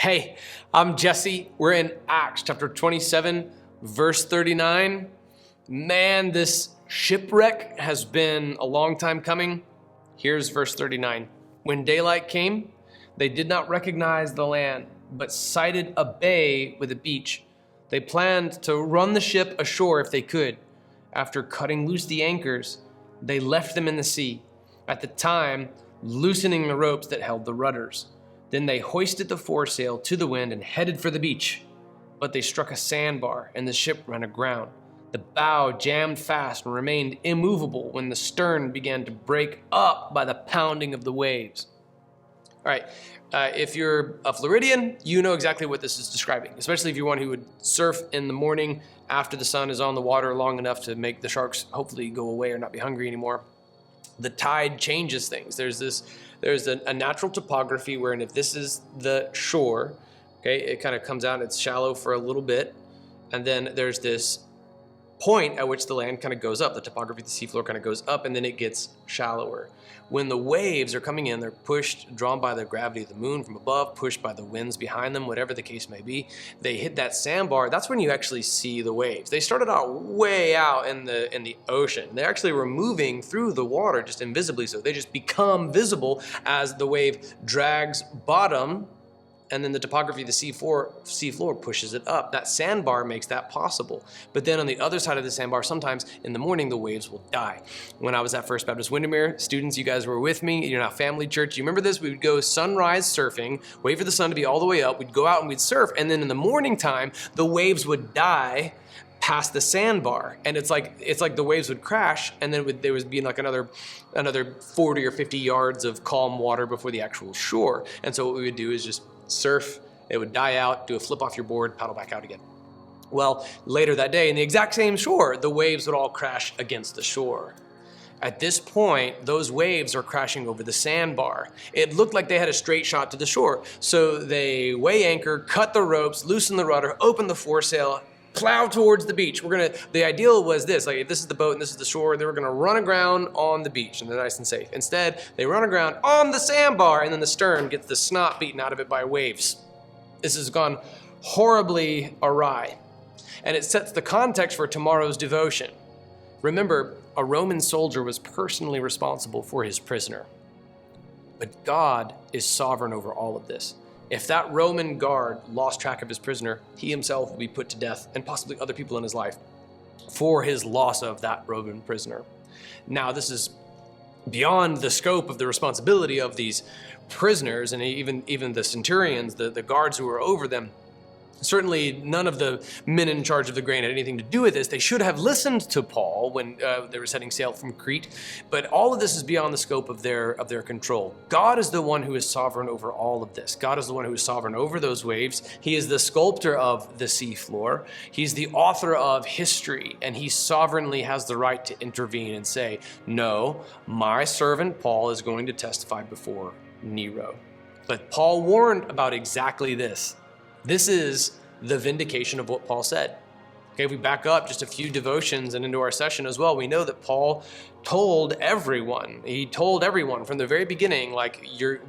Hey, I'm Jesse. We're in Acts chapter 27, verse 39. Man, this shipwreck has been a long time coming. Here's verse 39. When daylight came, they did not recognize the land, but sighted a bay with a beach. They planned to run the ship ashore if they could. After cutting loose the anchors, they left them in the sea, at the time loosening the ropes that held the rudders. Then they hoisted the foresail to the wind and headed for the beach. But they struck a sandbar and the ship ran aground. The bow jammed fast and remained immovable when the stern began to break up by the pounding of the waves. All right, if you're a Floridian, you know exactly what this is describing, especially if you're one who would surf in the morning after the sun is on the water long enough to make the sharks hopefully go away or not be hungry anymore. The tide changes things. There's a natural topography wherein if this is the shore, okay, it kind of comes out, it's shallow for a little bit, and then there's this point at which the land kind of goes up. The topography of the seafloor kind of goes up, and then it gets shallower. When the waves are coming in, they're pushed, drawn by the gravity of the moon from above, pushed by the winds behind them, whatever the case may be. They hit that sandbar. That's when you actually see the waves. They started out way out in the ocean. They actually were moving through the water just invisibly, so they just become visible as the wave drags bottom, and then the topography of the seafloor pushes it up. That sandbar makes that possible. But then on the other side of the sandbar, sometimes in the morning, the waves will die. When I was at First Baptist Windermere, students, you guys were with me. You're now family church. You remember this? We would go sunrise surfing, wait for the sun to be all the way up. We'd go out and we'd surf. And then in the morning time, the waves would die past the sandbar, and it's like the waves would crash, and then there would be like another 40 or 50 yards of calm water before the actual shore. And so what we would do is just surf, it would die out, do a flip off your board, paddle back out again. Well, later that day, in the exact same shore, the waves would all crash against the shore. At this point, those waves are crashing over the sandbar. It looked like they had a straight shot to the shore. So they weigh anchor, cut the ropes, loosen the rudder, open the foresail, plow towards the beach. The ideal was this, like if this is the boat and this is the shore, they were gonna run aground on the beach and they're nice and safe. Instead, they run aground on the sandbar, and then the stern gets the snot beaten out of it by waves. This has gone horribly awry. And it sets the context for tomorrow's devotion. Remember, a Roman soldier was personally responsible for his prisoner. But God is sovereign over all of this. If that Roman guard lost track of his prisoner, he himself will be put to death, and possibly other people in his life, for his loss of that Roman prisoner. Now, this is beyond the scope of the responsibility of these prisoners, and even the centurions, the guards who were over them. Certainly none of the men in charge of the grain had anything to do with this. They should have listened to Paul when they were setting sail from Crete, but all of this is beyond the scope of their control. God is the one who is sovereign over all of this. God is the one who is sovereign over those waves. He is the sculptor of the seafloor. He's the author of history, and he sovereignly has the right to intervene and say, no, my servant Paul is going to testify before Nero. But Paul warned about exactly this. This is the vindication of what Paul said. Okay, if we back up just a few devotions and into our session as well, we know that Paul told everyone. He told everyone from the very beginning,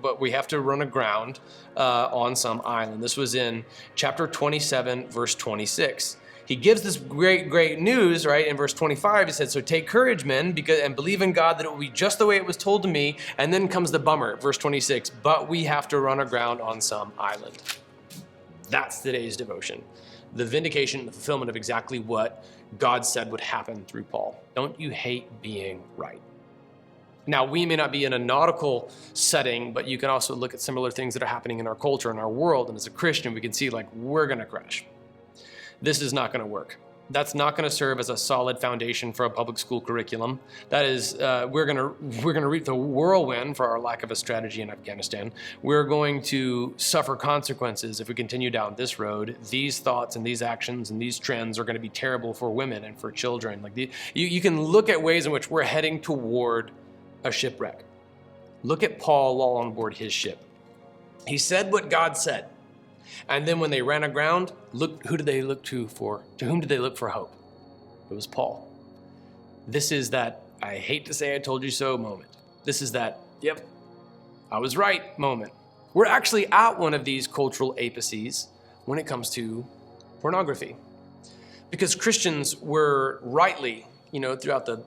but we have to run aground on some island. This was in chapter 27, verse 26. He gives this great news, right? In verse 25, he said, so take courage, men, and believe in God that it will be just the way it was told to me. And then comes the bummer, verse 26, but we have to run aground on some island. That's today's devotion. The vindication and the fulfillment of exactly what God said would happen through Paul. Don't you hate being right? Now, we may not be in a nautical setting, but you can also look at similar things that are happening in our culture, in our world, and as a Christian, we can see we're gonna crash. This is not gonna work. That's not going to serve as a solid foundation for a public school curriculum. That is, we're going to reap the whirlwind for our lack of a strategy in Afghanistan. We're going to suffer consequences if we continue down this road. These thoughts and these actions and these trends are going to be terrible for women and for children. You can look at ways in which we're heading toward a shipwreck. Look at Paul while on board his ship. He said what God said. And then when they ran aground, who did they look to for? To whom did they look for hope? It was Paul. This is that I hate to say I told you so moment. This is that, yep, I was right moment. We're actually at one of these cultural apices when it comes to pornography. Because Christians were rightly, throughout the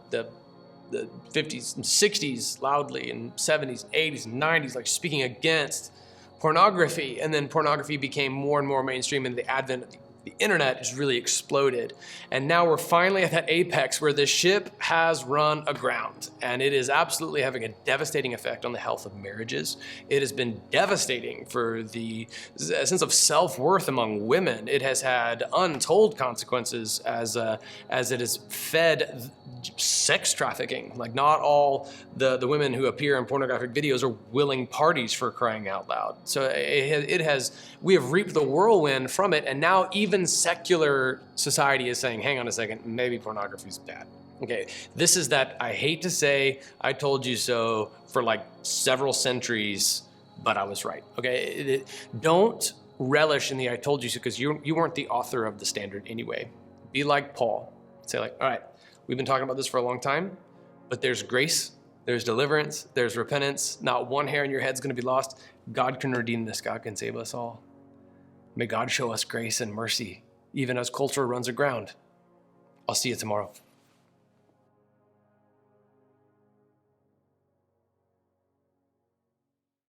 50s and 60s loudly, and 70s, 80s, and 90s, like speaking against pornography. And then pornography became more and more mainstream, and the advent of the internet has really exploded. And now we're finally at that apex where the ship has run aground, and it is absolutely having a devastating effect on the health of marriages. It has been devastating for the sense of self-worth among women. It has had untold consequences as it has fed sex trafficking. Like, not all the women who appear in pornographic videos are willing parties, for crying out loud. So we have reaped the whirlwind from it, and now even secular society is saying, hang on a second, maybe pornography is bad. Okay, this is that I hate to say I told you so for like several centuries, but I was right. Okay, don't relish in the I told you so, because you weren't the author of the standard anyway. Be like Paul. Say like, all right, we've been talking about this for a long time, but there's grace, there's deliverance, there's repentance. Not one hair in your head's going to be lost. God can redeem this. God can save us all. May God show us grace and mercy, even as culture runs aground. I'll see you tomorrow.